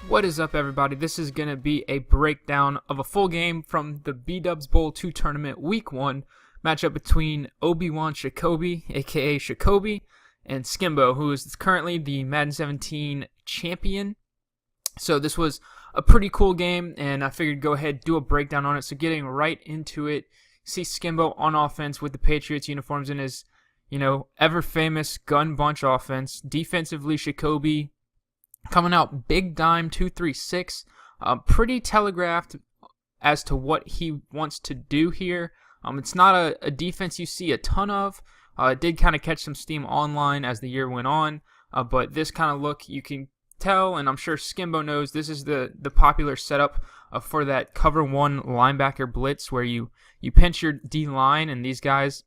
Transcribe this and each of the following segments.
What is up, everybody? This is going to be a breakdown of a full game from the B-Dubs Bowl 2 tournament week 1 matchup between Obi-Wan Shikobe, aka Shikobe, and Skimbo, who is currently the Madden 17 champion. So this was a pretty cool game, and I figured go ahead do a breakdown on it. So getting right into it, see Skimbo on offense with the Patriots uniforms in his, ever famous gun bunch offense. Defensively, Shikobe coming out big dime 2-3-6, pretty telegraphed as to what he wants to do here. It's not a defense you see a ton of. It did kind of catch some steam online as the year went on, but this kind of look you can tell, and I'm sure Skimbo knows, this is the popular setup for that cover one linebacker blitz where you pinch your D-line and these guys,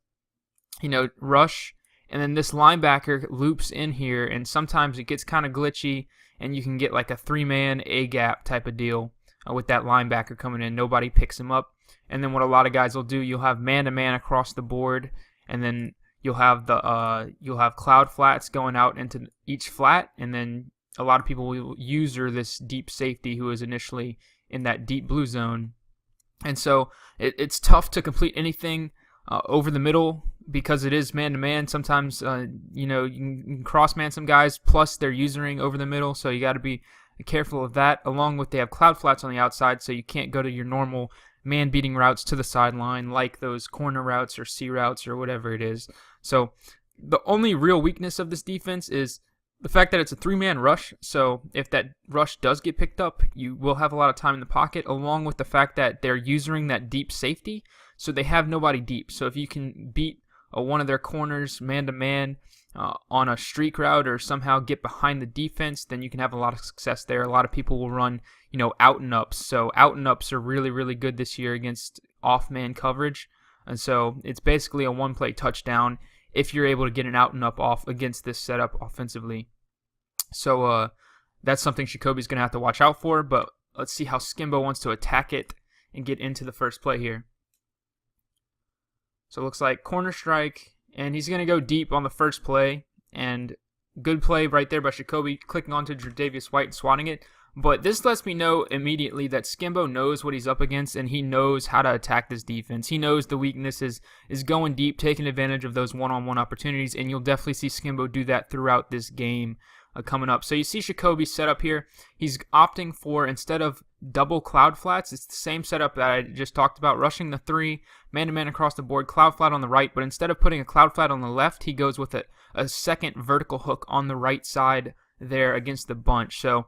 rush, and then this linebacker loops in here, and sometimes it gets kind of glitchy, and you can get like a three-man A-gap type of deal with that linebacker coming in. Nobody picks him up. And then what a lot of guys will do, you'll have man-to-man across the board, and then you'll have cloud flats going out into each flat, and then a lot of people will user this deep safety who is initially in that deep blue zone. And so it's tough to complete anything over the middle because it is man-to-man. Sometimes, you can cross-man some guys, plus they're usering over the middle, so you got to be careful of that, along with they have cloud flats on the outside, so you can't go to your normal man-beating routes to the sideline like those corner routes or C routes or whatever it is. So the only real weakness of this defense is the fact that it's a three-man rush, so if that rush does get picked up, you will have a lot of time in the pocket, along with the fact that they're using that deep safety, so they have nobody deep. So if you can beat one of their corners man-to-man on a streak route or somehow get behind the defense, then you can have a lot of success there. A lot of people will run, out and ups. So out and ups are really, really good this year against off-man coverage. And so it's basically a one-play touchdown if you're able to get an out and up off against this setup offensively. So that's something Shikobe's going to have to watch out for, but let's see how Skimbo wants to attack it and get into the first play here. So it looks like corner strike, and he's going to go deep on the first play, and good play right there by Shikobe, clicking onto Tre'Davious White and swatting it. But this lets me know immediately that Skimbo knows what he's up against, and he knows how to attack this defense. He knows the weakness is going deep, taking advantage of those one-on-one opportunities, and you'll definitely see Skimbo do that throughout this game coming up. So you see Shikobe set up here. He's opting for, instead of double cloud flats, it's the same setup that I just talked about, rushing the three, man-to-man across the board, cloud flat on the right, but instead of putting a cloud flat on the left, he goes with a second vertical hook on the right side there against the bunch. So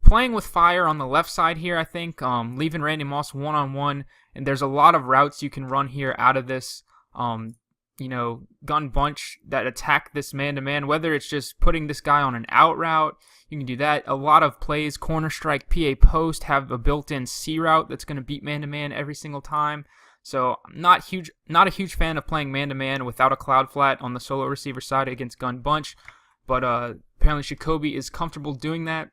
playing with fire on the left side here, I think, leaving Randy Moss one-on-one, and there's a lot of routes you can run here out of this gun bunch that attack this man-to-man, whether it's just putting this guy on an out route, you can do that. A lot of plays, corner strike, PA post, have a built-in C route that's going to beat man-to-man every single time. So I'm not a huge fan of playing man-to-man without a cloud flat on the solo receiver side against gun bunch, but apparently Shikobe is comfortable doing that.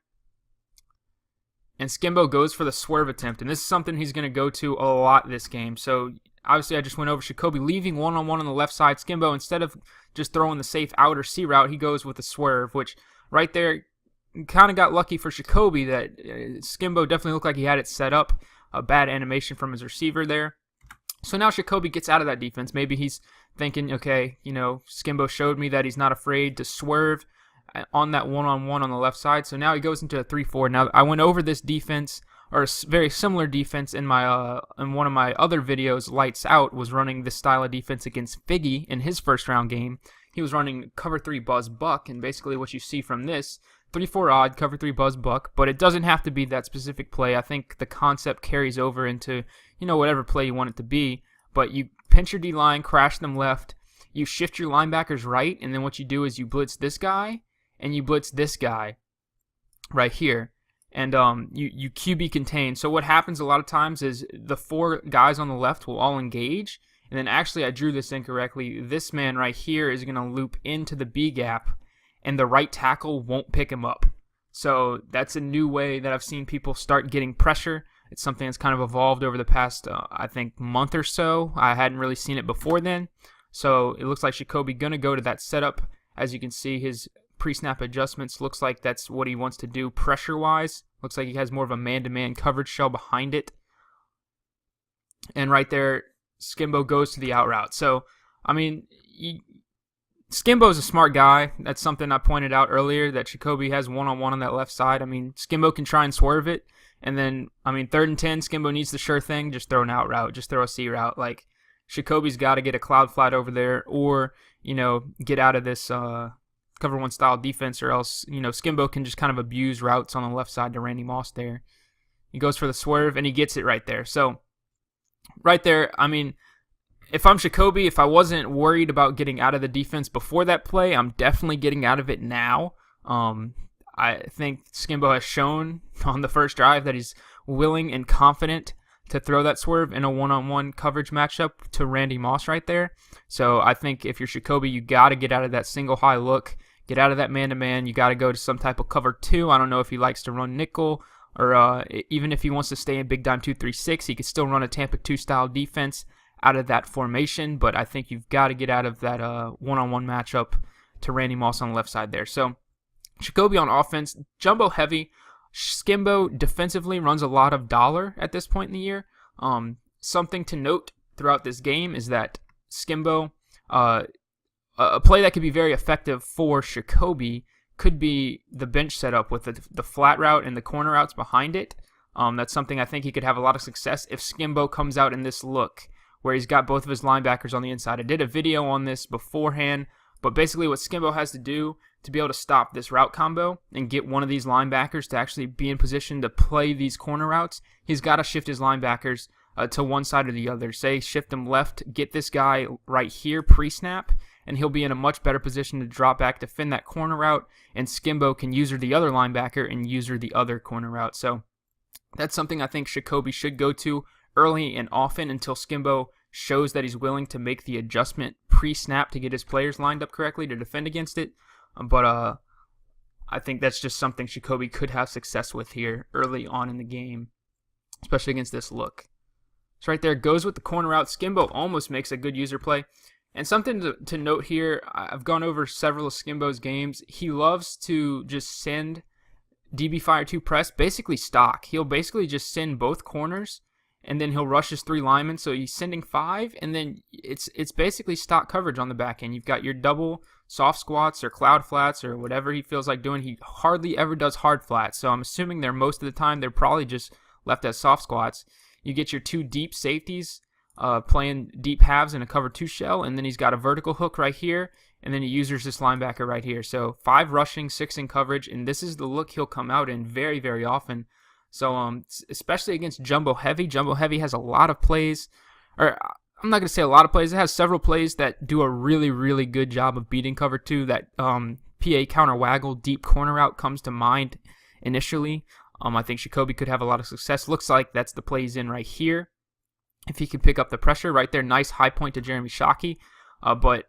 And Skimbo goes for the swerve attempt, and this is something he's going to go to a lot this game. So obviously I just went over Shikobe leaving one-on-one on the left side. Skimbo, instead of just throwing the safe outer C route, he goes with the swerve, which right there kind of got lucky for Shikobe that Skimbo definitely looked like he had it set up. A bad animation from his receiver there. So now Shikobe gets out of that defense. Maybe he's thinking, okay, Skimbo showed me that he's not afraid to swerve on that one-on-one on the left side. So now he goes into a 3-4. Now I went over this defense, or a very similar defense, in my in one of my other videos. Lights Out was running this style of defense against Figgy in his first round game. He was running cover 3 buzz buck, and basically what you see from this, 3-4 odd, cover 3 buzz buck, but it doesn't have to be that specific play. I think the concept carries over into whatever play you want it to be, but you pinch your D-line, crash them left, you shift your linebackers right, and then what you do is you blitz this guy and you blitz this guy right here, and you QB contain. So what happens a lot of times is the 4 guys on the left will all engage, and then actually I drew this incorrectly. This man right here is going to loop into the B gap, and the right tackle won't pick him up. So that's a new way that I've seen people start getting pressure. It's something that's kind of evolved over the past, I think, month or so. I hadn't really seen it before then. So it looks like Shikobe going to go to that setup. As you can see, his pre-snap adjustments looks like that's what he wants to do pressure-wise. Looks like he has more of a man-to-man coverage shell behind it. And right there, Skimbo goes to the out route. So, I mean, Skimbo's a smart guy. That's something I pointed out earlier, that Shikobe has one-on-one on that left side. I mean, Skimbo can try and swerve it. And then, I mean, 3rd and 10, Skimbo needs the sure thing. Just throw an out route. Just throw a C route. Like, Shikobe's got to get a cloud flat over there, or, you know, get out of this cover one style defense, or else, you know, Skimbo can just kind of abuse routes on the left side to Randy Moss there. He goes for the swerve, and he gets it right there. So, right there, I mean, if I'm Shikobe, if I wasn't worried about getting out of the defense before that play, I'm definitely getting out of it now. I think Skimbo has shown on the first drive that he's willing and confident to throw that swerve in a one-on-one coverage matchup to Randy Moss right there. So I think if you're Shikobe, you got to get out of that single high look, get out of that man-to-man. You got to go to some type of cover 2. I don't know if he likes to run nickel, or even if he wants to stay in big dime 2-3-6, he could still run a Tampa 2 style defense out of that formation. But I think you've got to get out of that one-on-one matchup to Randy Moss on the left side there. So Shikobe on offense, jumbo heavy. Skimbo defensively runs a lot of dollar at this point in the year. Something to note throughout this game is that Skimbo, a play that could be very effective for Shikobe could be the bench setup with the flat route and the corner routes behind it. That's something I think he could have a lot of success if Skimbo comes out in this look where he's got both of his linebackers on the inside. I did a video on this beforehand, but basically what Skimbo has to do to be able to stop this route combo and get one of these linebackers to actually be in position to play these corner routes, he's got to shift his linebackers to one side or the other. Say, shift them left, get this guy right here pre-snap, and he'll be in a much better position to drop back, defend that corner route, and Skimbo can user the other linebacker and user the other corner route. So that's something I think Shikobe should go to early and often until Skimbo shows that he's willing to make the adjustment pre-snap to get his players lined up correctly to defend against it. But I think that's just something Shikobe could have success with here early on in the game, especially against this look. So right there, goes with the corner route. Skimbo almost makes a good user play. And something to note here, I've gone over several of Skimbo's games. He loves to just send DB Fire 2 press, basically stock. He'll basically just send both corners, and then he'll rush his 3 linemen. So he's sending 5, and then it's basically stock coverage on the back end. You've got your double soft squats or cloud flats or whatever he feels like doing. He hardly ever does hard flats, so I'm assuming most of the time they're probably just left as soft squats. You get your 2 deep safeties playing deep halves in a cover 2 shell, and then he's got a vertical hook right here, and then he uses this linebacker right here. So 5 rushing, 6 in coverage, and this is the look he'll come out in very, very often. So especially against jumbo heavy. Jumbo heavy has a lot of plays, or I'm not going to say a lot of plays. It has several plays that do a really, really good job of beating cover 2. That PA counter waggle deep corner route comes to mind initially. I think Shikobe could have a lot of success. Looks like that's the play he's in right here. If he can pick up the pressure right there, nice high point to Jeremy Shockey. But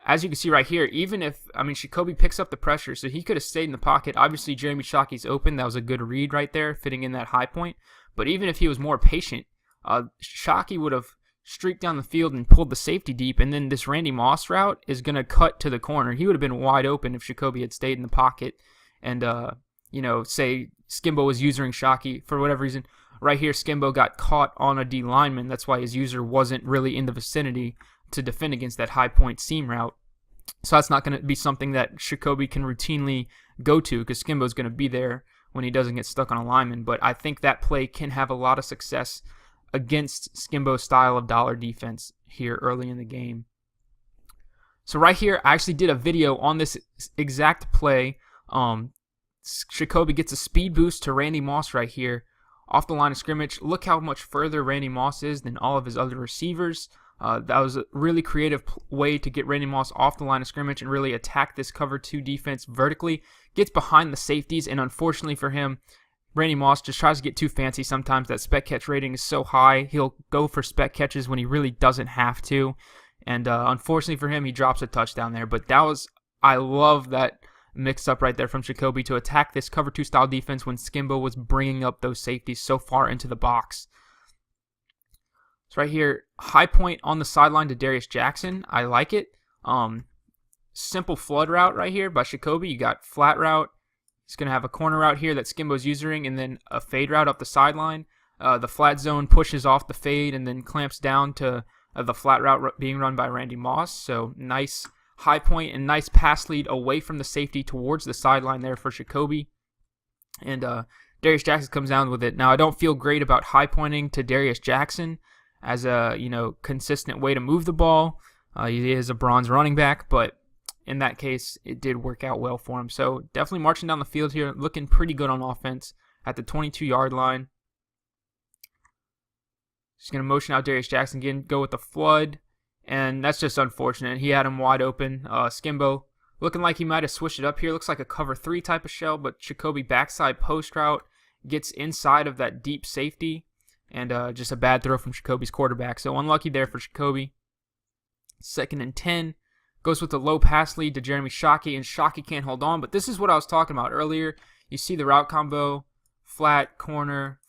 as you can see right here, even if, Shikobe picks up the pressure, so he could have stayed in the pocket. Obviously, Jeremy Shockey's open. That was a good read right there, fitting in that high point. But even if he was more patient, Shockey would have streaked down the field and pulled the safety deep, and then this Randy Moss route is going to cut to the corner. He would have been wide open if Shikobe had stayed in the pocket and, say Skimbo was using Shockey for whatever reason. Right here, Skimbo got caught on a D lineman. That's why his user wasn't really in the vicinity to defend against that high point seam route. So that's not going to be something that Shikobe can routinely go to, because Skimbo's going to be there when he doesn't get stuck on a lineman. But I think that play can have a lot of success against Skimbo's style of dollar defense here early in the game. So right here, I actually did a video on this exact play. Shikobe gets a speed boost to Randy Moss right here off the line of scrimmage. Look how much further Randy Moss is than all of his other receivers. That was a really creative way to get Randy Moss off the line of scrimmage and really attack this cover 2 defense vertically. Gets behind the safeties, and unfortunately for him, Randy Moss just tries to get too fancy sometimes. That spec catch rating is so high, he'll go for spec catches when he really doesn't have to. And unfortunately for him, he drops a touchdown there. But I love that mix up right there from Shikobe to attack this cover 2 style defense when Skimbo was bringing up those safeties so far into the box. So right here, high point on the sideline to Darius Jackson. I like it. Simple flood route right here by Shikobe. You got flat route. He's going to have a corner route here that Skimbo's using, and then a fade route up the sideline. The flat zone pushes off the fade and then clamps down to the flat route being run by Randy Moss. So nice high point and nice pass lead away from the safety towards the sideline there for Shikobe. And Darius Jackson comes down with it. Now, I don't feel great about high pointing to Darius Jackson as a consistent way to move the ball. He is a bronze running back, but in that case, it did work out well for him. So definitely marching down the field here, looking pretty good on offense at the 22-yard line. He's going to motion out Darius Jackson again, go with the flood, and that's just unfortunate. He had him wide open. Skimbo looking like he might have switched it up here. Looks like a cover 3 type of shell, but Shikobe backside post route gets inside of that deep safety, and just a bad throw from Shikobe's quarterback. So unlucky there for Shikobe. 2nd and 10. Goes with the low pass lead to Jeremy Shockey, and Shockey can't hold on. But this is what I was talking about earlier. You see the route combo, flat, corner,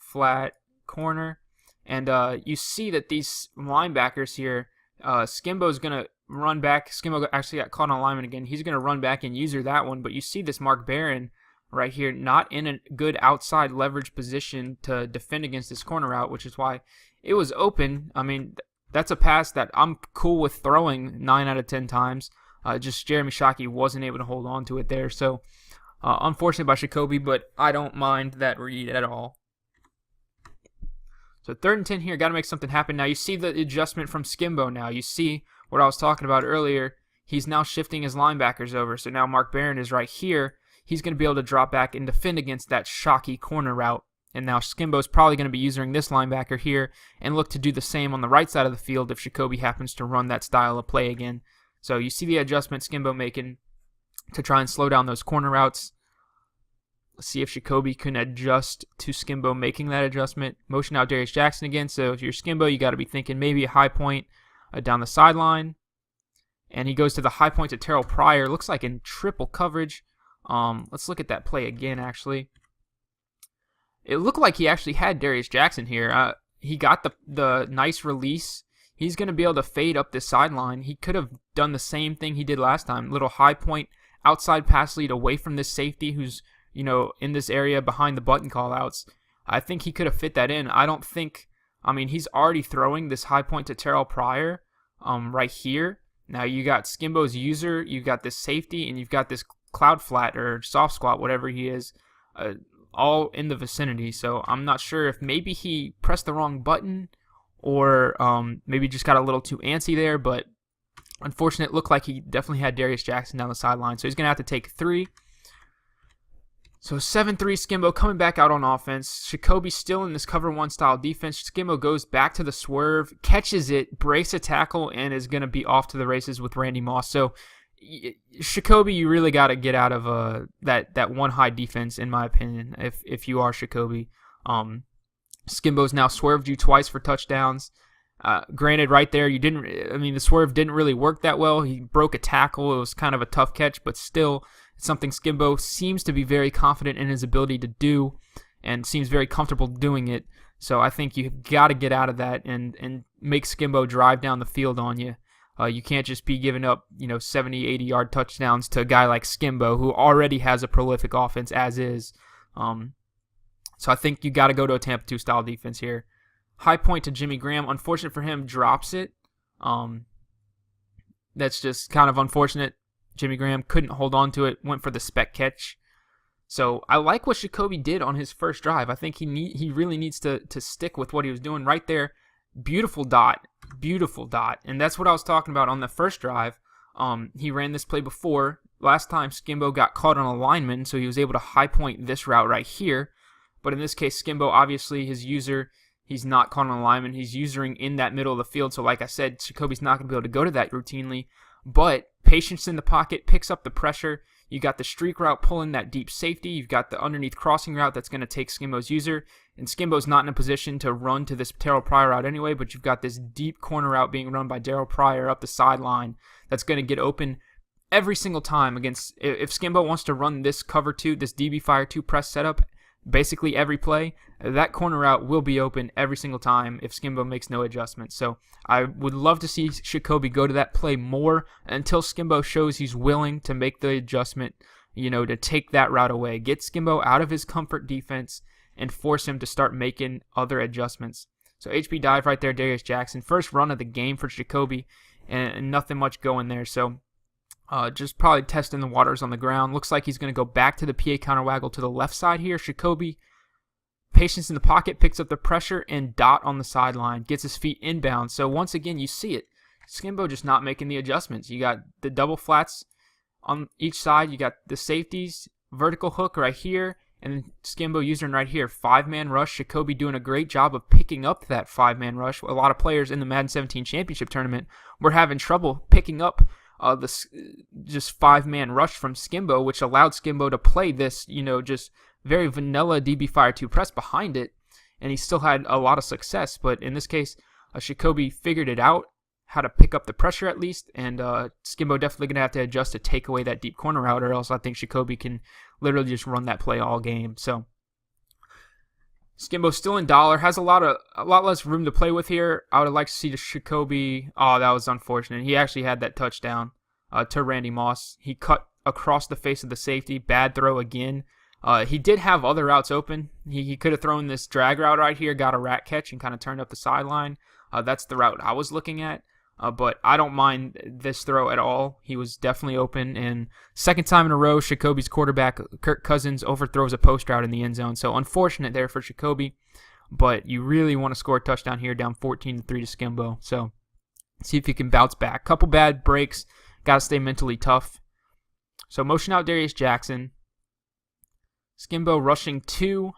and you see that these linebackers here, Skimbo's going to run back. Skimbo actually got caught on alignment again. He's going to run back and user that one. But you see this Mark Barron right here, not in a good outside leverage position to defend against this corner route, which is why it was open. I mean, that's a pass that I'm cool with throwing 9 out of 10 times. Just Jeremy Shockey wasn't able to hold on to it there. So unfortunate by Shikobe, but I don't mind that read at all. So 3rd and 10 here, got to make something happen. Now you see the adjustment from Skimbo now. You see what I was talking about earlier. He's now shifting his linebackers over. So now Mark Barron is right here. He's going to be able to drop back and defend against that Shockey corner route. And now Skimbo's probably going to be using this linebacker here and look to do the same on the right side of the field if Shikobe happens to run that style of play again. So you see the adjustment Skimbo making to try and slow down those corner routes. Let's see if Shikobe can adjust to Skimbo making that adjustment. Motion out Darius Jackson again. So if you're Skimbo, you got to be thinking maybe a high point down the sideline. And he goes to the high point to Terrell Pryor. Looks like in triple coverage. Let's look at that play again, actually. It looked like he actually had Darius Jackson here. He got the nice release. He's going to be able to fade up this sideline. He could have done the same thing he did last time. Little high point outside pass lead away from this safety who's, in this area behind the button callouts. I think he could have fit that in. He's already throwing this high point to Terrell Pryor right here. Now you got Skimbo's user, you got this safety, and you've got this cloud flat or soft squat, whatever he is, all in the vicinity. So I'm not sure if maybe he pressed the wrong button or maybe just got a little too antsy there, but unfortunate. It looked like he definitely had Darius Jackson down the sideline. So he's going to have to take 3. So 7-3 Skimbo coming back out on offense. Shikobe still in this cover 1 style defense. Skimbo goes back to the swerve, catches it, breaks a tackle, and is going to be off to the races with Randy Moss. So Shikobe, you really got to get out of that one high defense, in my opinion, if you are Shikobe. Skimbo's now swerved you twice for touchdowns. Granted, right there, the swerve didn't really work that well. He broke a tackle. It was kind of a tough catch, but still, it's something Skimbo seems to be very confident in his ability to do and seems very comfortable doing it. So I think you've got to get out of that and make Skimbo drive down the field on you. You can't just be giving up, 70, 80-yard touchdowns to a guy like Skimbo, who already has a prolific offense as is. So I think you got to go to a Tampa 2 style defense here. High point to Jimmy Graham. Unfortunate for him, drops it. That's just kind of unfortunate. Jimmy Graham couldn't hold on to it, went for the spec catch. So I like what Shikobe did on his first drive. I think he really needs to stick with what he was doing right there. Beautiful dot. And that's what I was talking about on the first drive. He ran this play before. Last time Skimbo got caught on a lineman, so he was able to high point this route right here. But in this case, Skimbo, obviously his user, he's not caught on a lineman. He's using in that middle of the field. So like I said, Shikobe's not going to be able to go to that routinely. But patience in the pocket, picks up the pressure. You got the streak route pulling that deep safety. You've got the underneath crossing route that's going to take Skimbo's user. And Skimbo's not in a position to run to this Terrell Pryor route anyway, but you've got this deep corner route being run by Terrell Pryor up the sideline that's going to get open every single time against. If Skimbo wants to run this cover 2, this DB Fire 2 press setup, basically every play, that corner route will be open every single time if Skimbo makes no adjustments. So I would love to see Shikobe go to that play more until Skimbo shows he's willing to make the adjustment, to take that route away. Get Skimbo out of his comfort defense and force him to start making other adjustments. So HB dive right there, Darius Jackson. First run of the game for Shikobe, and nothing much going there. So just probably testing the waters on the ground. Looks like he's going to go back to the PA counter waggle to the left side here. Shikobe, patience in the pocket, picks up the pressure, and dot on the sideline. Gets his feet inbound. So once again, you see it. Skimbo just not making the adjustments. You got the double flats on each side. You got the safeties, vertical hook right here, and Skimbo using right here. 5-man rush. Shikobe doing a great job of picking up that 5-man rush. A lot of players in the Madden 17 championship tournament were having trouble picking up this just 5-man rush from Skimbo, which allowed Skimbo to play this, just very vanilla DB Fire 2 press behind it, and he still had a lot of success. But in this case, Shikobe figured it out, how to pick up the pressure at least, and Skimbo definitely going to have to adjust to take away that deep corner route, or else I think Shikobe can literally just run that play all game. So Skimbo still in dollar, has a lot less room to play with here. I would have liked to see the Shikobe. Oh, that was unfortunate. He actually had that touchdown to Randy Moss. He cut across the face of the safety. Bad throw again. He did have other routes open. He could have thrown this drag route right here, got a rat catch, and kind of turned up the sideline. That's the route I was looking at. But I don't mind this throw at all. He was definitely open. And second time in a row, Shikobe's quarterback, Kirk Cousins, overthrows a post route in the end zone. So unfortunate there for Shikobe. But you really want to score a touchdown here, down 14-3 to Skimbo. So see if he can bounce back. Couple bad breaks. Got to stay mentally tough. So motion out Darius Jackson. Skimbo rushing 2.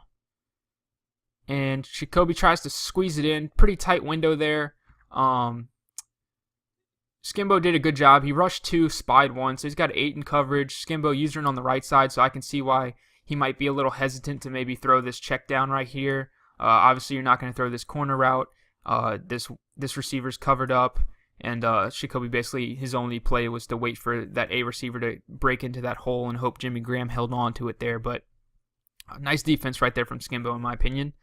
And Shikobe tries to squeeze it in. Pretty tight window there. Skimbo did a good job. He rushed 2, spied 1, so he's got 8 in coverage. Skimbo using it on the right side, so I can see why he might be a little hesitant to maybe throw this check down right here. Obviously, you're not going to throw this corner route. This receiver's covered up, and Shikobe basically, his only play was to wait for that A receiver to break into that hole and hope Jimmy Graham held on to it there. But nice defense right there from Skimbo, in my opinion.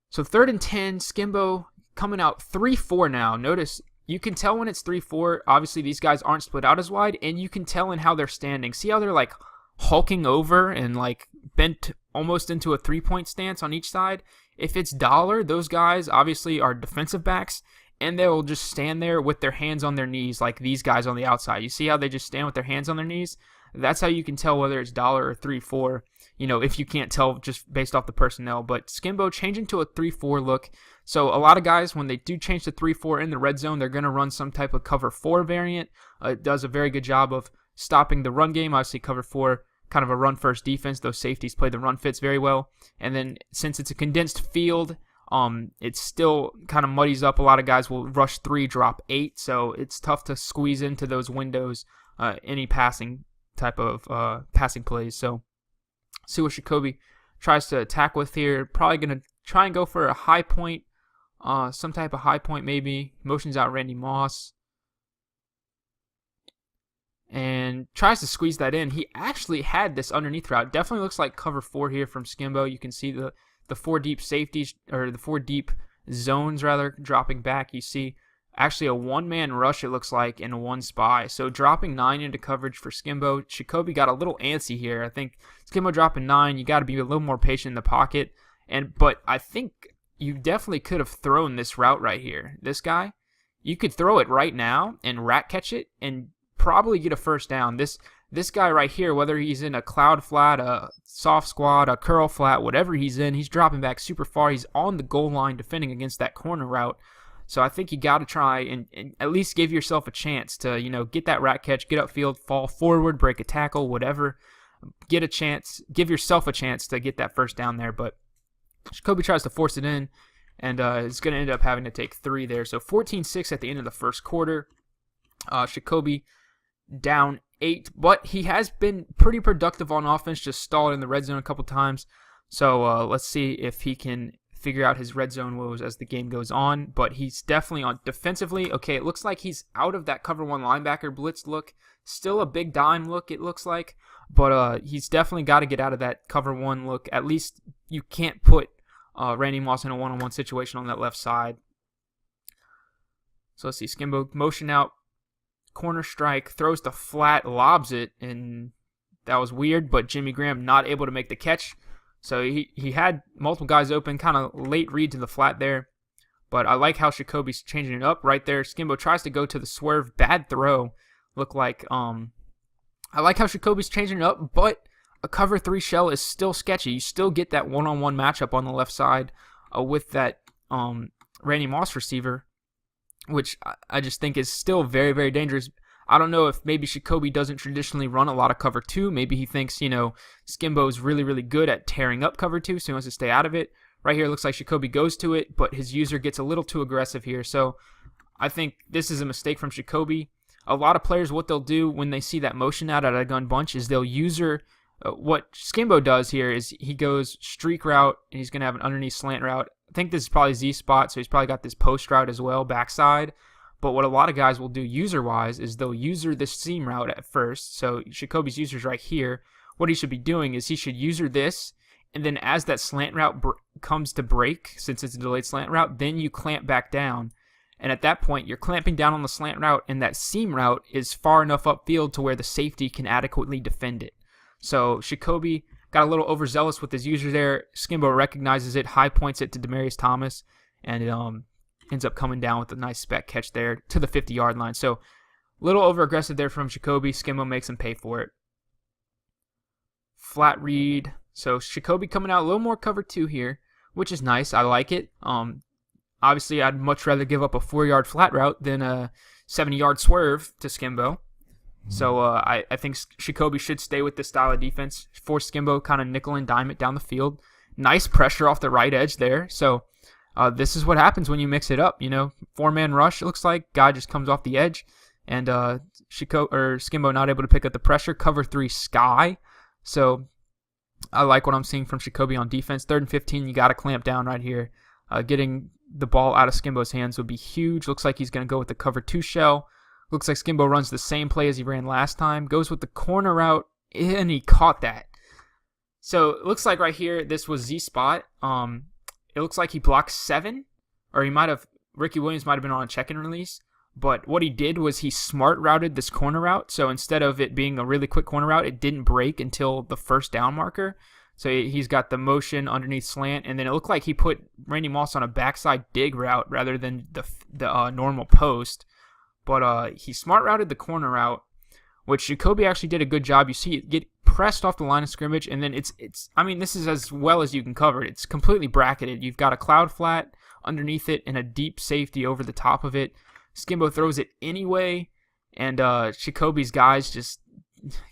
So 3rd and 10, Skimbo coming out 3-4 now. Notice, you can tell when it's 3-4. Obviously, these guys aren't split out as wide, and you can tell in how they're standing. See how they're like hulking over and like bent almost into a 3-point stance on each side? If it's dollar, those guys obviously are defensive backs, and they'll just stand there with their hands on their knees like these guys on the outside. You see how they just stand with their hands on their knees? That's how you can tell whether it's dollar or 3-4, if you can't tell just based off the personnel. But Skimbo changing to a 3-4 look. So a lot of guys, when they do change to 3-4 in the red zone, they're going to run some type of cover 4 variant. It does a very good job of stopping the run game. Obviously, cover 4, kind of a run-first defense. Those safeties play the run fits very well. And then since it's a condensed field, it still kind of muddies up. A lot of guys will rush 3, drop 8. So it's tough to squeeze into those windows, any passing type of passing plays. So see what Shikobe tries to attack with here. Probably going to try and go for a high point. Some type of high point maybe. Motions out Randy Moss. And tries to squeeze that in. He actually had this underneath route. Definitely looks like cover 4 here from Skimbo. You can see the 4 deep safeties, or the 4 deep zones rather, dropping back. You see actually a 1-man rush, it looks like, and 1 spy. So dropping 9 into coverage for Skimbo. Shikobe got a little antsy here. I think Skimbo dropping 9, you got to be a little more patient in the pocket. But I think you definitely could have thrown this route right here. This guy, you could throw it right now and rat catch it and probably get a first down. This guy right here, whether he's in a cloud flat, a soft squad, a curl flat, whatever he's in, he's dropping back super far. He's on the goal line defending against that corner route. So I think you got to try and at least give yourself a chance to, get that rat catch, get upfield, fall forward, break a tackle, whatever. Get a chance, give yourself a chance to get that first down there. But Shikobe tries to force it in, and is going to end up having to take 3 there. So 14-6 at the end of the first quarter. Shikobe down 8, but he has been pretty productive on offense, just stalled in the red zone a couple times. So let's see if he can figure out his red zone woes as the game goes on, but he's definitely on defensively. Okay, it looks like he's out of that cover 1 linebacker blitz look. Still a big dime look, it looks like, but he's definitely got to get out of that cover 1 look. At least you can't put Randy Moss in a one-on-one situation on that left side. So let's see, Skimbo motion out, corner strike, throws the flat, lobs it, and that was weird, but Jimmy Graham not able to make the catch. So he had multiple guys open, kind of late read to the flat there. But I like how Shikobe's changing it up right there. Skimbo tries to go to the swerve. Bad throw. Look like, I like how Shikobe's changing it up, but a cover 3 shell is still sketchy. You still get that one-on-one matchup on the left side with that Randy Moss receiver, which I just think is still very, very dangerous. I don't know if maybe Shikobe doesn't traditionally run a lot of cover 2. Maybe he thinks, Skimbo's really, really good at tearing up cover 2, so he wants to stay out of it. Right here, it looks like Shikobe goes to it, but his user gets a little too aggressive here. So I think this is a mistake from Shikobe. A lot of players, what they'll do when they see that motion out at a gun bunch is they'll user what Skimbo does here is he goes streak route, and he's going to have an underneath slant route. I think this is probably Z spot, so he's probably got this post route as well, backside. But what a lot of guys will do user-wise is they'll user this seam route at first. So Shikobe's user's right here. What he should be doing is he should user this, and then as that slant route comes to break, since it's a delayed slant route, then you clamp back down. And at that point, you're clamping down on the slant route, and that seam route is far enough upfield to where the safety can adequately defend it. So Shikobe got a little overzealous with his user there. Skimbo recognizes it, high points it to Demaryius Thomas, and it ends up coming down with a nice spec catch there to the 50-yard line. So a little over-aggressive there from Shikobe. Skimbo makes him pay for it. Flat read. So Shikobe coming out a little more cover 2 here, which is nice. I like it. Obviously, I'd much rather give up a 4-yard flat route than a 70-yard swerve to Skimbo. So I think Shikobe should stay with this style of defense. Force Skimbo kind of nickel and dime it down the field. Nice pressure off the right edge there. So this is what happens when you mix it up. 4-man rush, it looks like. Guy just comes off the edge. And Skimbo not able to pick up the pressure. Cover 3 sky. So I like what I'm seeing from Shikobe on defense. 3rd and 15, you got to clamp down right here. Getting the ball out of Skimbo's hands would be huge. Looks like he's going to go with the cover 2 shell. Looks like Skimbo runs the same play as he ran last time. Goes with the corner route, and he caught that. So it looks like right here, this was Z spot. It looks like he blocked 7, or Ricky Williams might have been on a check-in release. But what he did was he smart routed this corner route. So instead of it being a really quick corner route, it didn't break until the first down marker. So he's got the motion underneath slant, and then it looked like he put Randy Moss on a backside dig route rather than the normal post. But he smart routed the corner route, which Shikobe actually did a good job. You see it get pressed off the line of scrimmage, and then this is as well as you can cover it. It's completely bracketed. You've got a cloud flat underneath it and a deep safety over the top of it. Skimbo throws it anyway, and Shikobe's guys just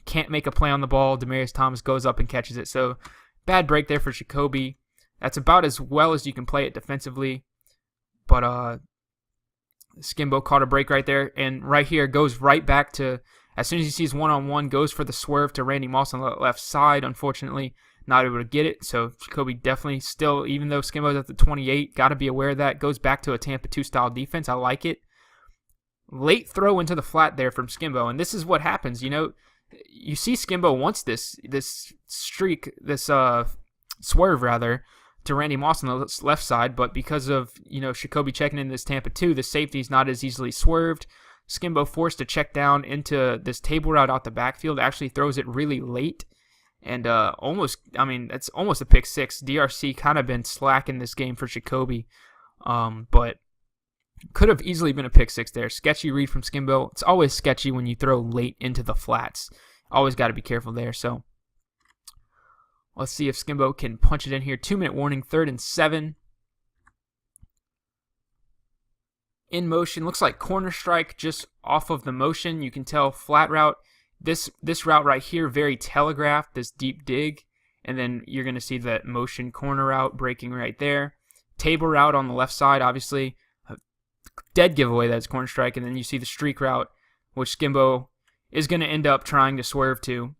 can't make a play on the ball. Demaryius Thomas goes up and catches it. So bad break there for Shikobe. That's about as well as you can play it defensively. But Skimbo caught a break right there, and right here goes right back to, as soon as he sees one-on-one, goes for the swerve to Randy Moss on the left side. Unfortunately, not able to get it. So Shikobe definitely still, even though Skimbo's at the 28, got to be aware of that. Goes back to a Tampa 2 style defense. I like it. Late throw into the flat there from Skimbo, and this is what happens. You see Skimbo wants this streak, this swerve rather, to Randy Moss on the left side, but because of Shikobe checking in this Tampa 2, the safety's not as easily swerved. Skimbo forced to check down into this table route out the backfield, actually throws it really late, and it's almost a pick 6. DRC kind of been slack in this game for Shikobe, but could have easily been a pick 6 there. Sketchy read from Skimbo. It's always sketchy when you throw late into the flats. Always got to be careful there. So let's see if Skimbo can punch it in here. 2-minute warning, 3rd and 7. In motion, looks like corner strike just off of the motion. You can tell flat route. This route right here, very telegraphed, this deep dig. And then you're going to see that motion corner route breaking right there. Table route on the left side, obviously. Dead giveaway that it's corner strike. And then you see the streak route, which Skimbo is going to end up trying to swerve to.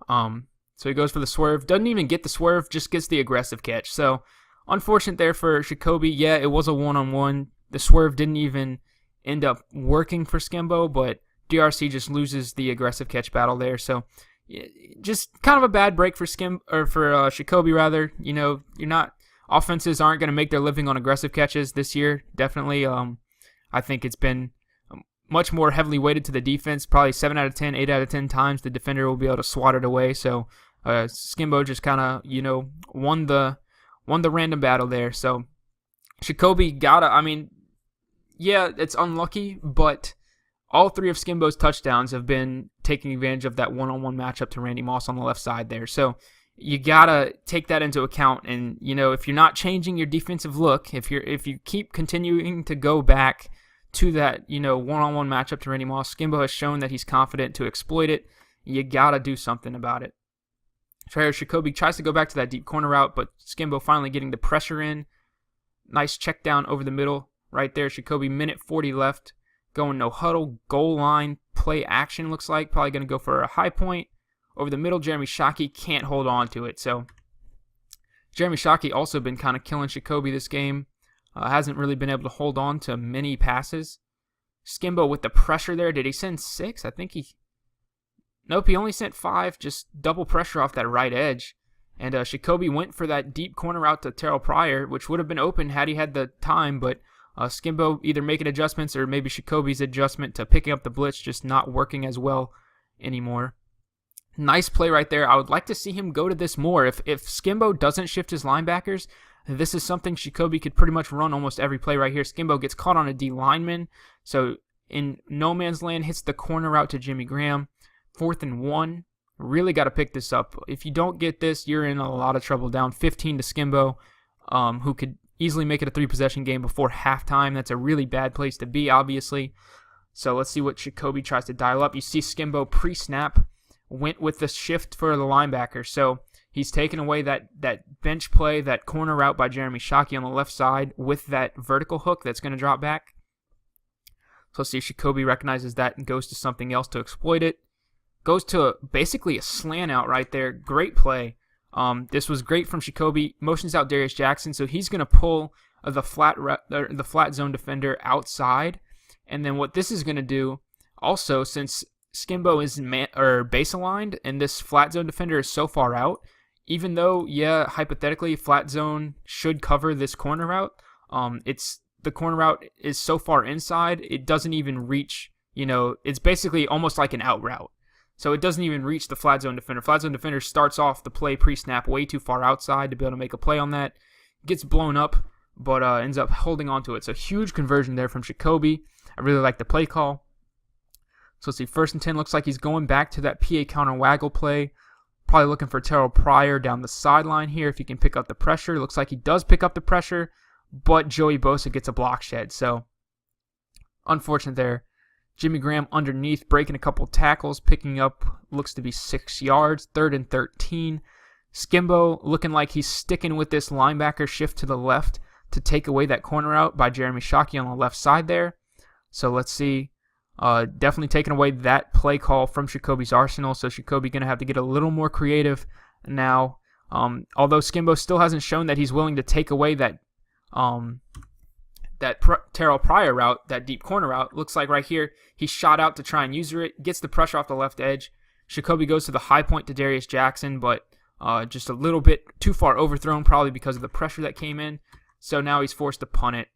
So he goes for the swerve. Doesn't even get the swerve, just gets the aggressive catch. So unfortunate there for Shikobe. Yeah, it was a one-on-one. The swerve didn't even end up working for Skimbo, but DRC just loses the aggressive catch battle there. So just kind of a bad break for Shikobe rather. You know, offenses aren't going to make their living on aggressive catches this year. Definitely. I think it's been much more heavily weighted to the defense. Probably 7 out of 10, 8 out of 10 times the defender will be able to swat it away. So Skimbo just kind of, won the random battle there. So Shikobe yeah, it's unlucky, but all 3 of Skimbo's touchdowns have been taking advantage of that one-on-one matchup to Randy Moss on the left side there. So you gotta take that into account. And if you're not changing your defensive look, if you keep continuing to go back to that one-on-one matchup to Randy Moss, Skimbo has shown that he's confident to exploit it. You gotta do something about it. Shikobe tries to go back to that deep corner route, but Skimbo finally getting the pressure in. Nice check down over the middle right there. Shikobe, minute 40 left. Going no huddle, goal line, play action looks like. Probably going to go for a high point. Over the middle, Jeremy Shockey can't hold on to it. So Jeremy Shockey also been kind of killing Shikobe this game. Hasn't really been able to hold on to many passes. Skimbo with the pressure there. Did he send 6? I think Nope, he only sent 5. Just double pressure off that right edge. And Shikobe went for that deep corner route to Terrell Pryor, which would have been open had he had the time, but Skimbo either making adjustments or maybe Shikobe's adjustment to picking up the blitz just not working as well anymore. Nice play right there. I would like to see him go to this more. If Skimbo doesn't shift his linebackers, this is something Shikobe could pretty much run almost every play right here. Skimbo gets caught on a D lineman, so in no man's land, hits the corner route to Jimmy Graham. 4th and 1. Really got to pick this up. If you don't get this, you're in a lot of trouble. Down 15 to Skimbo, who could easily make it a 3-possession game before halftime. That's a really bad place to be, obviously. So let's see what Shikobe tries to dial up. You see Skimbo pre-snap went with the shift for the linebacker. So he's taken away that bench play, that corner route by Jeremy Shockey on the left side with that vertical hook that's going to drop back. So let's see if Shikobe recognizes that and goes to something else to exploit it. Goes to basically a slant out right there. Great play. This was great from Shikobe. Motions out Darius Jackson, so he's going to pull the flat zone defender outside. And then what this is going to do, also, since Skimbo is base aligned and this flat zone defender is so far out, even though, yeah, hypothetically, flat zone should cover this corner route, the corner route is so far inside, it doesn't even reach, it's basically almost like an out route. So it doesn't even reach the flat zone defender. Flat zone defender starts off the play pre-snap way too far outside to be able to make a play on that. Gets blown up, but ends up holding on to it. So huge conversion there from Shikobe. I really like the play call. So let's see, 1st and 10 looks like he's going back to that PA counter waggle play. Probably looking for Terrell Pryor down the sideline here if he can pick up the pressure. Looks like he does pick up the pressure, but Joey Bosa gets a block shed. So unfortunate there. Jimmy Graham underneath, breaking a couple tackles, picking up, looks to be 6 yards, 3rd and 13. Skimbo looking like he's sticking with this linebacker shift to the left to take away that corner out by Jeremy Shockey on the left side there. So let's see. Definitely taking away that play call from Shikobe's arsenal, so Shikobe going to have to get a little more creative now. Although Skimbo still hasn't shown that he's willing to take away that Terrell Pryor route, that deep corner route. Looks like right here he shot out to try and user it, gets the pressure off the left edge. Shikobe goes to the high point to Darius Jackson, but just a little bit too far overthrown, probably because of the pressure that came in. So now he's forced to punt it.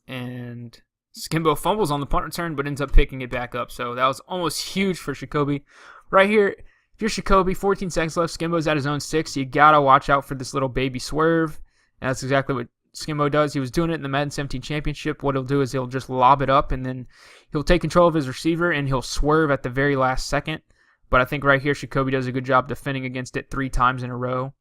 And Skimbo fumbles on the punt return, but ends up picking it back up. So that was almost huge for Shikobe. Right here, if you're Shikobe, 14 seconds left, Skimbo's at his own 6. You got to watch out for this little baby swerve. And that's exactly what Skimbo does. He was doing it in the Madden 17 championship. What he'll do is he'll just lob it up, and then he'll take control of his receiver, and he'll swerve at the very last second. But I think right here, Shikobe does a good job defending against it 3 times in a row.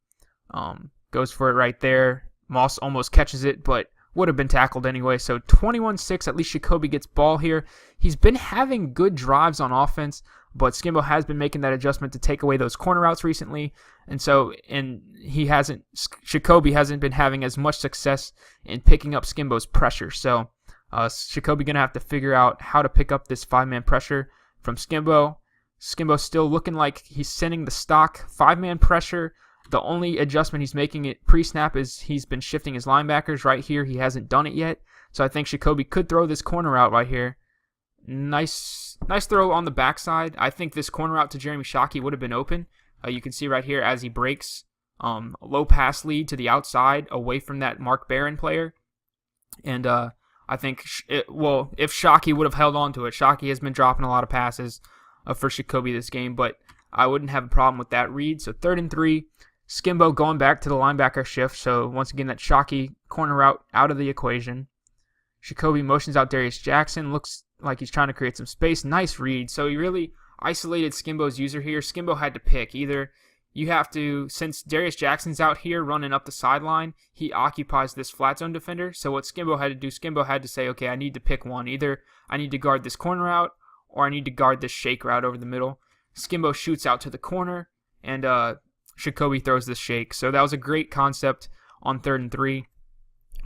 Goes for it right there. Moss almost catches it, but would have been tackled anyway. So 21-6, at least Shikobe gets ball here. He's been having good drives on offense, but Skimbo has been making that adjustment to take away those corner routes recently. Shikobe hasn't been having as much success in picking up Skimbo's pressure. So Shikobe going to have to figure out how to pick up this 5-man pressure from Skimbo. Skimbo still looking like he's sending the stock 5-man pressure The only adjustment he's making it pre-snap is he's been shifting his linebackers right here. He hasn't done it yet. So I think Shikobe could throw this corner out right here. Nice throw on the backside. I think this corner out to Jeremy Shockey would have been open. You can see right here as he breaks, low pass lead to the outside away from that Mark Barron player. And I think, if Shockey would have held on to it. Shockey has been dropping a lot of passes for Shikobe this game, but I wouldn't have a problem with that read. So 3rd and 3. Skimbo going back to the linebacker shift. So once again, that Shockey corner route out of the equation. Shikobe motions out Darius Jackson. Looks like he's trying to create some space. Nice read. So he really isolated Skimbo's user here. Skimbo had to pick. Either you have to, since Darius Jackson's out here running up the sideline, he occupies this flat zone defender. So what Skimbo had to do, Skimbo had to say, okay, I need to pick one. Either I need to guard this corner out or I need to guard this shake route over the middle. Skimbo shoots out to the corner, and Shikobe throws this shake. So that was a great concept on 3rd and 3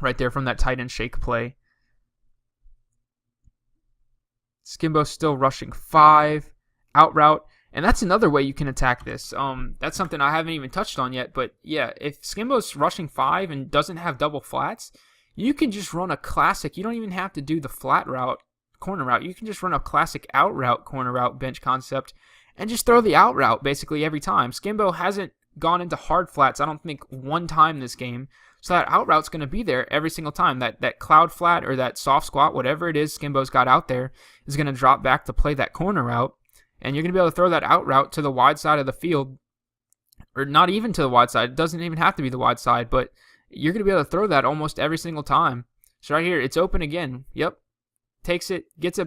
right there from that tight end shake play. Skimbo still rushing 5, out route, and that's another way you can attack this. That's something I haven't even touched on yet, but yeah, if Skimbo's rushing 5 and doesn't have double flats, you can just run a classic. You don't even have to do the flat route, corner route. You can just run a classic out route, corner route, bench concept, and just throw the out route basically every time. Skimbo hasn't gone into hard flats, I don't think, one time this game. So that out route's going to be there every single time. That cloud flat or that soft squat, whatever it is Skimbo's got out there, is going to drop back to play that corner route. And you're going to be able to throw that out route to the wide side of the field. Or not even to the wide side. It doesn't even have to be the wide side. But you're going to be able to throw that almost every single time. So right here, it's open again. Yep. Takes it, gets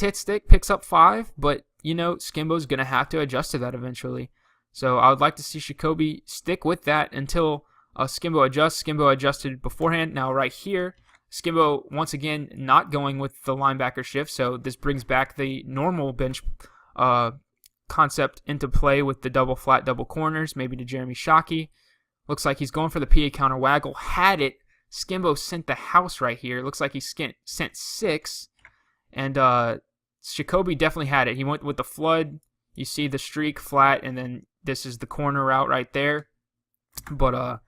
hit stick, picks up 5. But, Skimbo's going to have to adjust to that eventually. So I would like to see Shikobe stick with that until Skimbo adjusts. Skimbo adjusted beforehand. Now right here, Skimbo once again not going with the linebacker shift. So this brings back the normal bench concept into play with the double flat, double corners, maybe to Jeremy Shockey. Looks like he's going for the PA counter waggle. Had it. Skimbo sent the house right here. Looks like he sent 6. And Shikobe definitely had it. He went with the flood. You see the streak flat, and then this is the corner route right there. But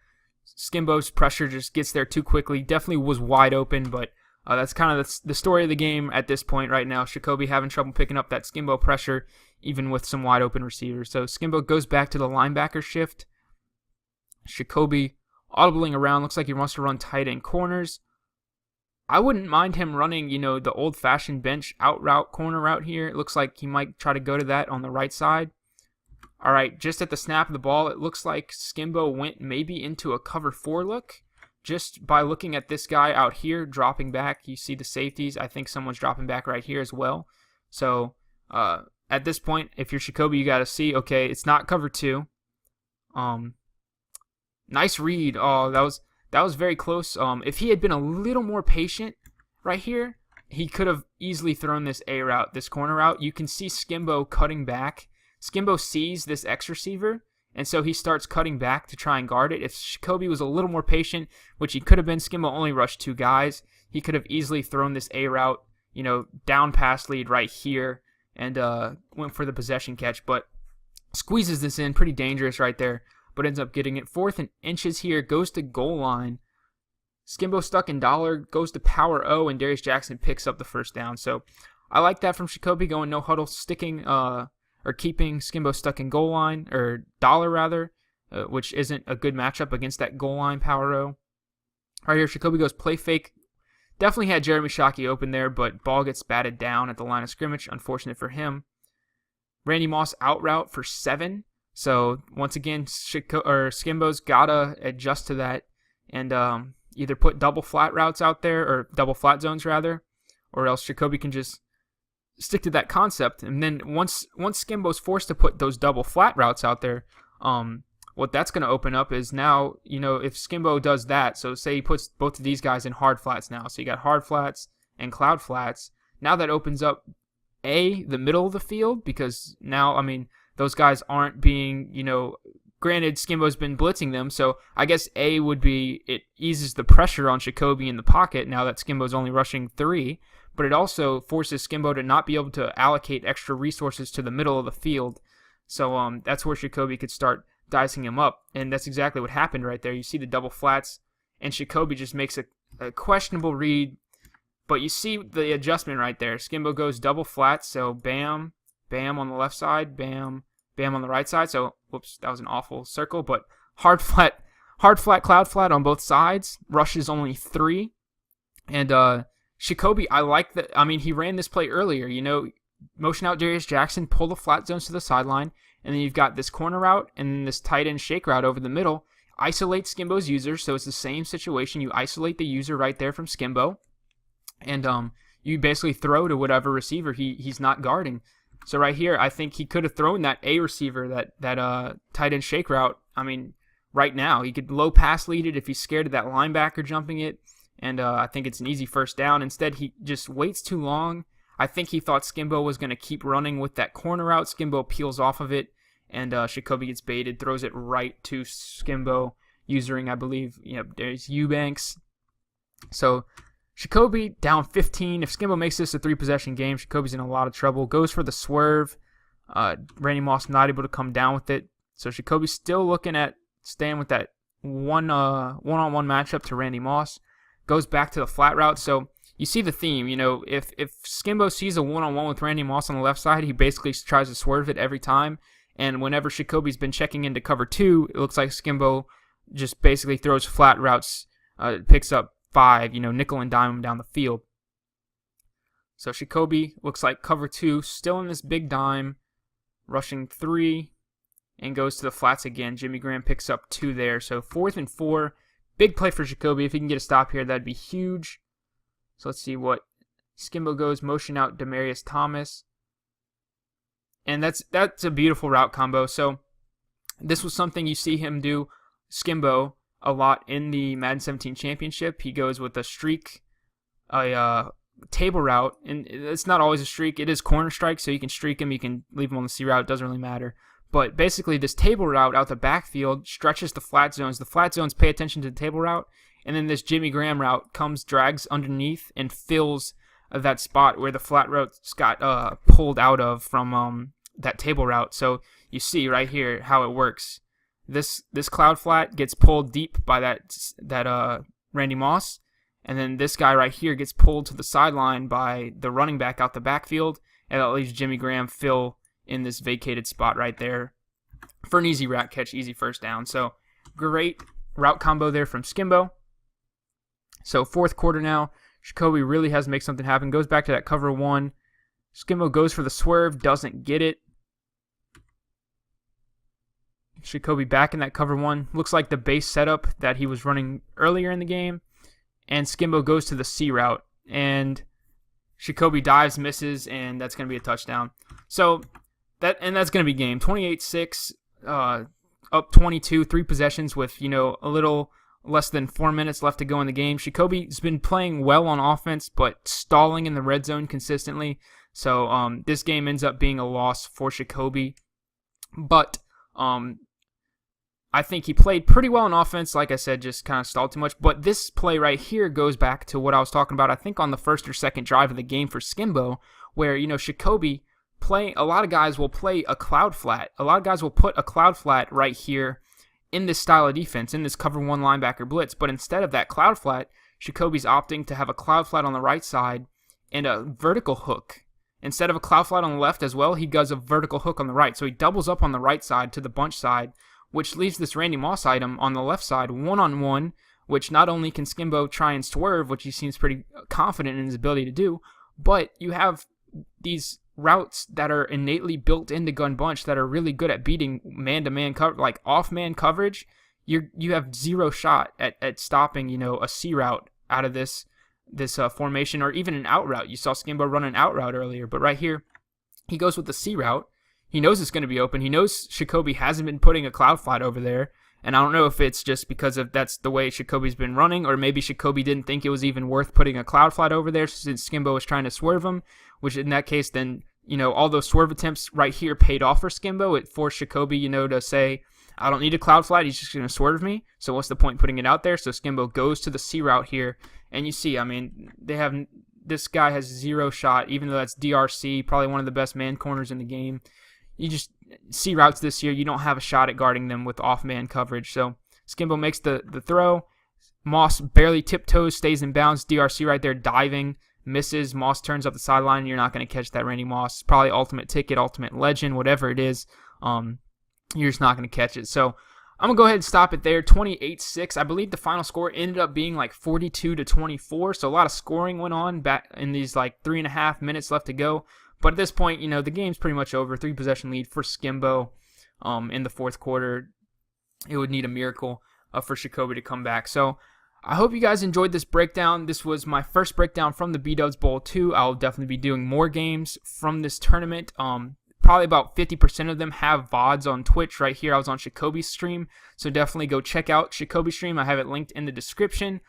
Skimbo's pressure just gets there too quickly. Definitely was wide open, but that's kind of the story of the game at this point right now. Shikobe having trouble picking up that Skimbo pressure, even with some wide open receivers. So Skimbo goes back to the linebacker shift. Shikobe audibling around. Looks like he wants to run tight end corners. I wouldn't mind him running, the old-fashioned bench out route, corner route here. It looks like he might try to go to that on the right side. All right, just at the snap of the ball, it looks like Skimbo went maybe into a cover 4 look. Just by looking at this guy out here dropping back, you see the safeties. I think someone's dropping back right here as well. So at this point, if you're Shikobe, you got to see, okay, it's not cover 2. Nice read. Oh, that was very close. If he had been a little more patient right here, he could have easily thrown this A route, this corner route. You can see Skimbo cutting back. Skimbo sees this X receiver, and so he starts cutting back to try and guard it. If Shikobe was a little more patient, which he could have been, Skimbo only rushed 2 guys. He could have easily thrown this A route, down pass lead right here, and went for the possession catch, but squeezes this in. Pretty dangerous right there, but ends up getting it. 4th and inches here, goes to goal line. Skimbo stuck in dollar, goes to power O, and Darius Jackson picks up the first down. So I like that from Shikobe, going no huddle, sticking or keeping Skimbo stuck in goal line, or dollar rather, which isn't a good matchup against that goal line power O. Right here, Shikobe goes play fake. Definitely had Jeremy Shockey open there, but ball gets batted down at the line of scrimmage. Unfortunate for him. Randy Moss out route for 7. So once again, Skimbo's gotta adjust to that and either put double flat routes out there, or double flat zones rather, or else Shikobe can just stick to that concept. And then once Skimbo's forced to put those double flat routes out there, what that's going to open up is now, if Skimbo does that, so say he puts both of these guys in hard flats now, so you got hard flats and cloud flats, now that opens up the middle of the field, because now, those guys aren't being, granted, Skimbo's been blitzing them, so I guess A would be, it eases the pressure on Shikobe in the pocket now that Skimbo's only rushing 3, but it also forces Skimbo to not be able to allocate extra resources to the middle of the field. So that's where Shikobe could start dicing him up. And that's exactly what happened right there. You see the double flats, and Shikobe just makes a questionable read. But you see the adjustment right there. Skimbo goes double flats, so bam, bam on the left side, bam, bam on the right side. So, whoops, that was an awful circle. But hard flat, cloud flat on both sides. Rush is only 3. And Shikobe, I like that. I mean, he ran this play earlier. Motion out Darius Jackson, pull the flat zones to the sideline, and then you've got this corner route and then this tight end shake route over the middle. Isolate Skimbo's user, so it's the same situation. You isolate the user right there from Skimbo, and you basically throw to whatever receiver he's not guarding. So right here, I think he could have thrown that A receiver, that tight end shake route. I mean, right now, he could low pass lead it if he's scared of that linebacker jumping it, and I think it's an easy first down. Instead, he just waits too long. I think he thought Skimbo was going to keep running with that corner route. Skimbo peels off of it, and Shikobe gets baited, throws it right to Skimbo, using, I believe, there's Eubanks. So Shikobe down 15. If Skimbo makes this a 3-possession game, Shikobe's in a lot of trouble. Goes for the swerve. Randy Moss not able to come down with it. So Shikobe's still looking at staying with that one-on-one matchup to Randy Moss. Goes back to the flat route. So you see the theme, if Skimbo sees a one-on-one with Randy Moss on the left side, he basically tries to swerve it every time. And whenever Shikobe's been checking into cover 2, it looks like Skimbo just basically throws flat routes, picks up 5, nickel and dime him down the field. So Shikobe looks like cover 2, still in this big dime, rushing 3, and goes to the flats again. Jimmy Graham picks up 2 there. So 4th and 4, big play for Shikobe. If he can get a stop here, that'd be huge. So let's see what Skimbo goes, motion out Demarius Thomas. And that's a beautiful route combo. So this was something you see him do, Skimbo, a lot in the Madden 17 championship. He goes with a streak, a table route, and it's not always a streak. It is corner strike, so you can streak him, you can leave him on the C route. It doesn't really matter. But basically, this table route out the backfield stretches the flat zones. The flat zones pay attention to the table route. And then this Jimmy Graham route drags underneath, and fills that spot where the flat routes got pulled out of from that table route. So you see right here how it works. This cloud flat gets pulled deep by that Randy Moss, and then this guy right here gets pulled to the sideline by the running back out the backfield, and that leaves Jimmy Graham fill in this vacated spot right there for an easy route catch, easy first down. So great route combo there from Skimbo. So 4th quarter now, Shikobe really has to make something happen. Goes back to that cover 1. Skimbo goes for the swerve, doesn't get it. Shikobe back in that cover 1. Looks like the base setup that he was running earlier in the game. And Skimbo goes to the C route. And Shikobe dives, misses, and that's going to be a touchdown. So that's going to be game. 28-6, up 22, 3 possessions with, a little less than 4 minutes left to go in the game. Shikobe's been playing well on offense, but stalling in the red zone consistently. So this game ends up being a loss for Shikobe. But I think he played pretty well on offense. Like I said, just kind of stalled too much. But this play right here goes back to what I was talking about, I think, on the first or second drive of the game for Skimbo, where, Shikobe a lot of guys will play a cloud flat. A lot of guys will put a cloud flat right here in this style of defense, in this cover 1 linebacker blitz. But instead of that cloud flat, Shikobe's opting to have a cloud flat on the right side and a vertical hook. Instead of a cloud flat on the left as well, he does a vertical hook on the right. So he doubles up on the right side to the bunch side, which leaves this Randy Moss item on the left side one-on-one, which not only can Skimbo try and swerve, which he seems pretty confident in his ability to do, but you have these routes that are innately built into gun bunch that are really good at beating man-to-man cover, like off-man coverage. You have zero shot at stopping, a C route out of this formation, or even an out route. You saw Skimbo run an out route earlier, but right here, he goes with the C route. He knows it's going to be open. He knows Shikobe hasn't been putting a cloud flat over there, and I don't know if it's just because of that's the way Shikobe's been running, or maybe Shikobe didn't think it was even worth putting a cloud flat over there since Skimbo was trying to swerve him, which in that case, then, all those swerve attempts right here paid off for Skimbo. It forced Shikobe, to say, I don't need a cloud flat. He's just going to swerve me. So what's the point putting it out there? So Skimbo goes to the C route here, and you see, this guy has zero shot, even though that's DRC, probably one of the best man corners in the game. you just see routes this year, you don't have a shot at guarding them with off-man coverage. So Skimbo makes the throw. Moss barely tiptoes, stays in bounds. DRC right there diving, misses. Moss turns up the sideline. You're not going to catch that Randy Moss. Probably ultimate ticket, ultimate legend, whatever it is. You're just not going to catch it. So I'm going to go ahead and stop it there. 28-6. I believe the final score ended up being like 42-24. So a lot of scoring went on back in these like 3.5 minutes left to go. But at this point, the game's pretty much over. 3-possession lead for Skimbo in the fourth quarter. It would need a miracle for Shikobe to come back. So I hope you guys enjoyed this breakdown. This was my first breakdown from the B-Dubs Bowl 2. I'll definitely be doing more games from this tournament. Probably about 50% of them have VODs on Twitch right here. I was on Shikobe's stream, so definitely go check out Shikobe's stream. I have it linked in the description.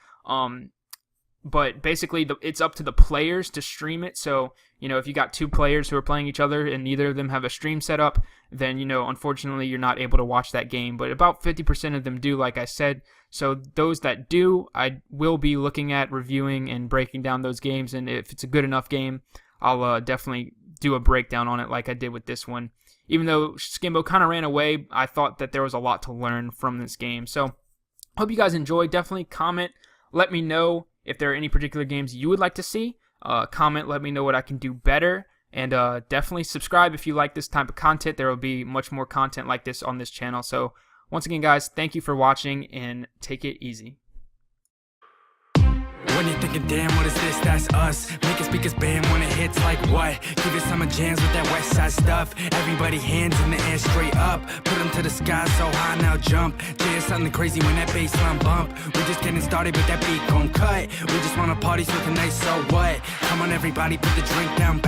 But basically, it's up to the players to stream it. So, if you got two players who are playing each other and neither of them have a stream set up, then, unfortunately, you're not able to watch that game. But about 50% of them do, like I said. So those that do, I will be looking at reviewing and breaking down those games. And if it's a good enough game, I'll definitely do a breakdown on it like I did with this one. Even though Skimbo kind of ran away, I thought that there was a lot to learn from this game. So hope you guys enjoyed. Definitely comment. Let me know if there are any particular games you would like to see. Comment, let me know what I can do better. And definitely subscribe if you like this type of content. There will be much more content like this on this channel. So once again, guys, thank you for watching and take it easy. When you're thinking, damn, what is this? That's us. Make it speakers bam when it hits like what? Give it summer jams with that west side stuff. Everybody hands in the air straight up. Put them to the sky so high, now jump. There's something crazy when that bass line bump. We just getting started, but that beat gon' cut. We just wanna party so tonight, so what? Come on everybody, put the drink down back.